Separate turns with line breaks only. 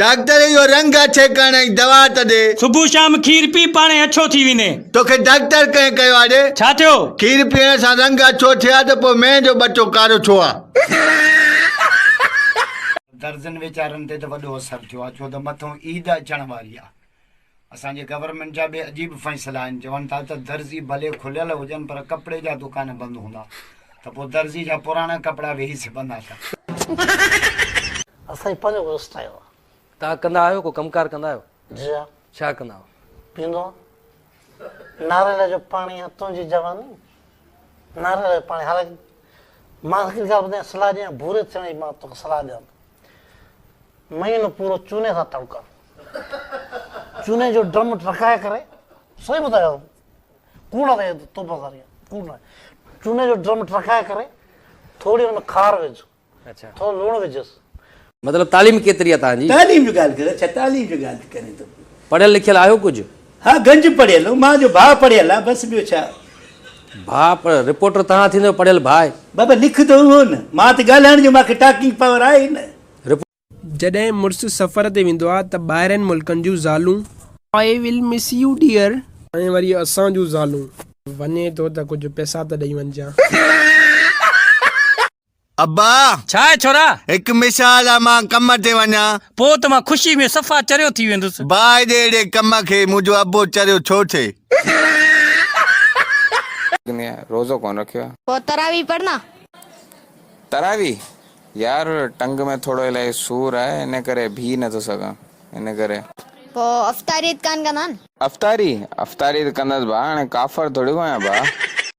Doctor यो रंग अच्छे करण जी दवा त दे।
सुबह शाम खीर पी पाणे अच्छो थी वञे।
तोखे डॉक्टर कंहिं कयो आहे ॾे?
छा थियो?
खीर पीअण सां रंग अच्छो थिया त पोइ मैं जो बच्चो कारो छो आहे?
दर्जन वीचारनि ते त वॾो असरु थियो आहे, छो त मथां ईद अचण वारी आहे। असांजे गवर्नमेंट जा बि अजीब फ़ैसिला आहिनि। चवनि था त दर्जी भले खुलियल हुजनि पर कपिड़े जा दुकान बंदि हूंदा, त पोइ दर्जी जा पुराणा कपिड़ा वेही सिबंदा था।
असांजी पंहिंजो को स्टाइल आहे।
तव्हां कंदा आहियो को कमकार कंदा आहियो?
जी हा,
छा कंदा आहियो?
पींदो आहे नारेल जो पाणी, हथों जी जवानी नारेल जो पाणी। हालांकि मां हिकिड़ी ॻाल्हि ॿुधायां, सलाह ॾियां भूरे थियण जी, मां तोखे सलाह ॾियां महीनो पूरो चूने सां तड़का, चूने जो ड्रम टकाए करे, सही ॿुधायो, कूड़ ते तोप सारी कूड़ न, चूने जो ड्रम टकाए करे थोड़ी हुनमें खार विझ,
अच्छा,
थोड़ो लूण विझसि।
मतलब तालीम केतिरी आहे तव्हांजी?
तालीम जो ॻाल्हि करे, छा तालीम जो ॻाल्हि करे थो?
पढ़ियल लिखियल आहियो कुझु?
हा, गंज पढ़ियल, मां जो भाउ पढ़ियल आहे, बसि ॿियो छा।
भाउ पर रिपोर्टर तव्हां थींदो, पढ़ियल भाउ आहे।
बाबा लिखंदो उहो न, मां त ॻाल्हाइण जो मूंखे टॉकिंग पावर आहे न।
जॾहिं मुड़ुसु सफ़र ते वेंदो आहे त ॿाहिरनि मुल्कनि जूं ज़ालूं I will miss you dear, ऐं वरी असां जूं ज़ालूं वञे थो त कुझु पैसा त ॾेई वञजां।
अब्बा
छा आहे छोरा?
हिकु मिसाल आहे, मां कम ते वञा
पोइ त मां ख़ुशी में सफ़ा चरियो थी वेंदुसि।
बाहि ॾे ॾे कम खे मुंहिंजो अब्बो चरियो छो थिए?
रोज़ो कौन रखियो?
वो तरावी पढ़ना।
तरावी यार टंग में थोड़ो इलाही सूर है, इन करे भी न तो सका, इन करे।
वो अफ्तारियत कान कंदा आहिनि।
अफ्तारी त कंदसि भा, हाणे काफ़र थोड़ी को आहियां भा।